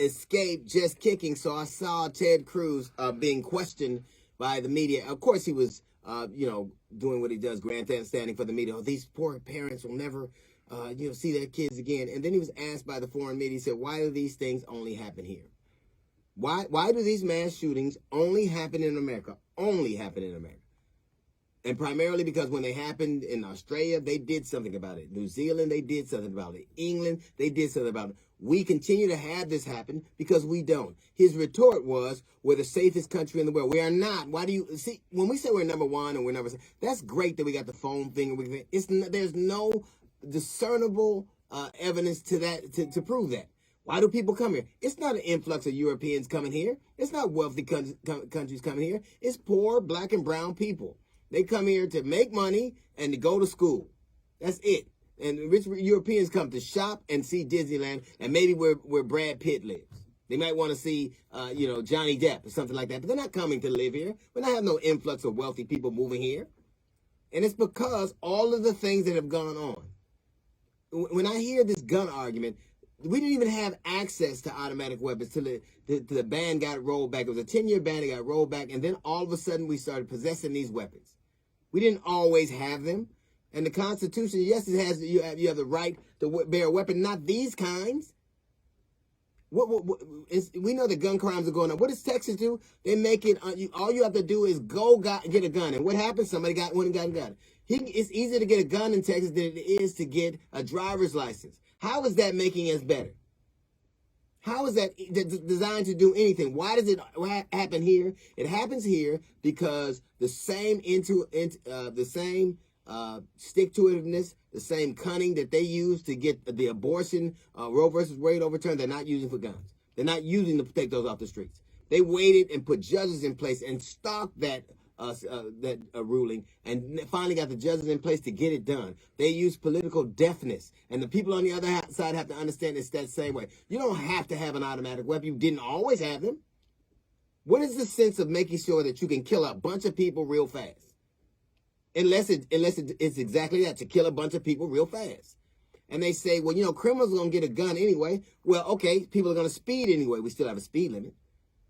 escape just kicking. So I saw Ted Cruz being questioned by the media. Of course, he was, doing what he does, grandstanding for the media. Oh, these poor parents will never, see their kids again. And then he was asked by the foreign media, he said, why do these things only happen here? Why do these mass shootings only happen in America? Only happen in America. And primarily because when they happened in Australia, they did something about it. New Zealand, they did something about it. England, they did something about it. We continue to have this happen because we don't. His retort was, we're the safest country in the world. We are not. Why do you see, when we say we're number one and we're number, that's great that we got the phone thing. There's no discernible evidence to that, to prove that. Why do people come here? It's not an influx of Europeans coming here. It's not wealthy countries coming here. It's poor black and brown people. They come here to make money and to go to school. That's it. And rich Europeans come to shop and see Disneyland and maybe where Brad Pitt lives. They might want to see, Johnny Depp or something like that. But they're not coming to live here. We're not having no influx of wealthy people moving here. And it's because all of the things that have gone on. When I hear this gun argument, we didn't even have access to automatic weapons till the ban got rolled back. It was a 10-year ban that got rolled back. And then all of a sudden we started possessing these weapons. We didn't always have them. And the Constitution, yes, it has, you have the right to bear a weapon, not these kinds. We know that gun crimes are going on. What does Texas do? They make it, all you have to do is get a gun. And what happens? Somebody got one and got a gun. It's easier to get a gun in Texas than it is to get a driver's license. How is that making us better? How is that designed to do anything? Why does it happen here? It happens here because the same stick-to-itiveness, the same cunning that they use to get the abortion Roe versus Wade overturned, they're not using for guns. They're not using to take those off the streets. They waited and put judges in place and stalked that ruling, and finally got the judges in place to get it done. They use political deafness, and the people on the other side have to understand it's that same way. You don't have to have an automatic weapon. You didn't always have them. What is the sense of making sure that you can kill a bunch of people real fast? Unless it's exactly that, to kill a bunch of people real fast. And they say, well, criminals are going to get a gun anyway. Well, okay, people are going to speed anyway. We still have a speed limit.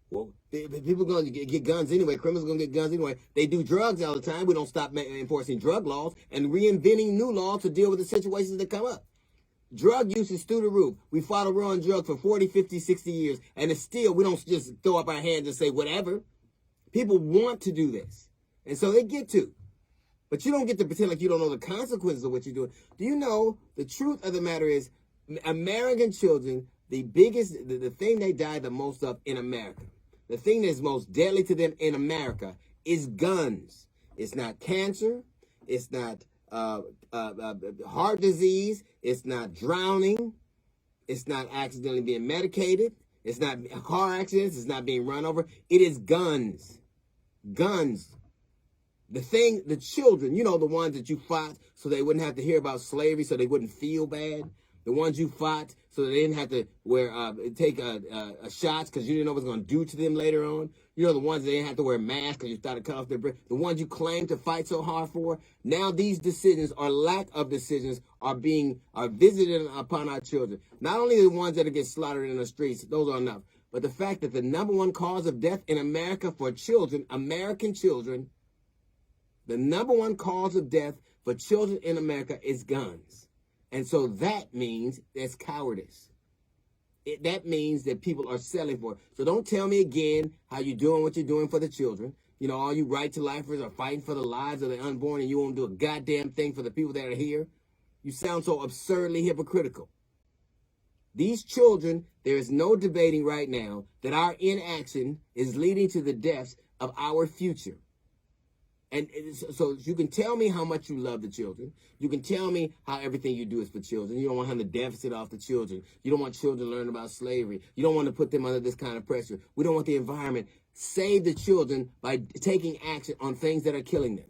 Well, people are going to get guns anyway. Criminals are going to get guns anyway. They do drugs all the time. We don't stop enforcing drug laws and reinventing new laws to deal with the situations that come up. Drug use is through the roof. We fought a war on drugs for 40, 50, 60 years. And it's still, we don't just throw up our hands and say whatever. People want to do this. And so they get to. But you don't get to pretend like you don't know the consequences of what you're doing. Do you know the truth of the matter is American children, the thing they die the most of in America, the thing that's most deadly to them in America is guns. It's not cancer. It's not heart disease. It's not drowning. It's not accidentally being medicated. It's not car accidents. It's not being run over. It is guns. Guns. The children, the ones that you fought so they wouldn't have to hear about slavery, so they wouldn't feel bad. The ones you fought so they didn't have to take shots because you didn't know what it was going to do to them later on. The ones that didn't have to wear masks because you thought it cut off their breath. The ones you claimed to fight so hard for. Now these decisions or lack of decisions are visited upon our children. Not only the ones that get slaughtered in the streets, those are enough. But the fact that the number one cause of death in America for children, American children, the number one cause of death for children in America is guns. And so that means that's cowardice. That means that people are selling for it. So don't tell me again how you're doing what you're doing for the children. All you right-to-lifers are fighting for the lives of the unborn and you won't do a goddamn thing for the people that are here. You sound so absurdly hypocritical. These children, there is no debating right now that our inaction is leading to the deaths of our future. And so you can tell me how much you love the children. You can tell me how everything you do is for children. You don't want to have the deficit off the children. You don't want children to learn about slavery. You don't want to put them under this kind of pressure. We don't want the environment. Save the children by taking action on things that are killing them.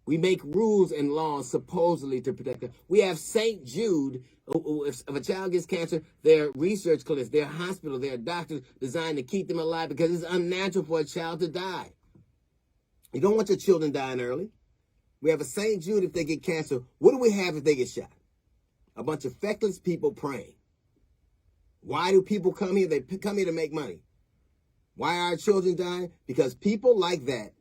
We make rules and laws supposedly to protect them. We have St. Jude. If a child gets cancer, their research clinics, their hospital, their doctors designed to keep them alive because it's unnatural for a child to die. You don't want your children dying early. We have a St. Jude if they get cancer. What do we have if they get shot? A bunch of feckless people praying. Why do people come here? They come here to make money. Why are our children dying? Because people like that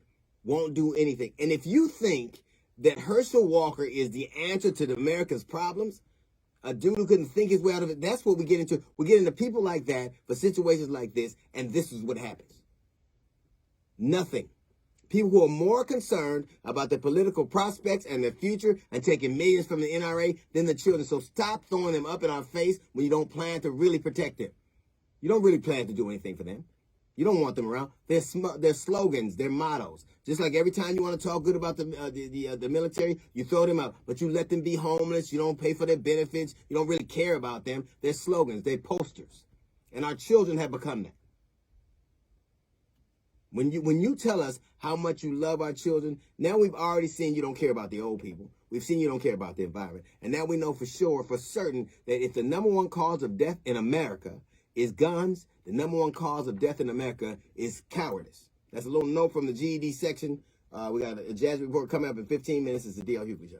won't do anything. And if you think that Herschel Walker is the answer to America's problems, a dude who couldn't think his way out of it, that's what we get into. We get into people like that for situations like this, and this is what happens. Nothing. People who are more concerned about their political prospects and their future and taking millions from the NRA than the children. So stop throwing them up in our face when you don't plan to really protect them. You don't really plan to do anything for them. You don't want them around. Their slogans, their mottos. Just like every time you want to talk good about the military, you throw them out. But you let them be homeless. You don't pay for their benefits. You don't really care about them. Their slogans, their posters. And our children have become that. When you tell us how much you love our children, now we've already seen you don't care about the old people. We've seen you don't care about the environment. And now we know for sure, for certain, that if the number one cause of death in America is guns, the number one cause of death in America is cowardice. That's a little note from the GED section. We got a jazz report coming up in 15 minutes. It's the D.L. Hughley Show.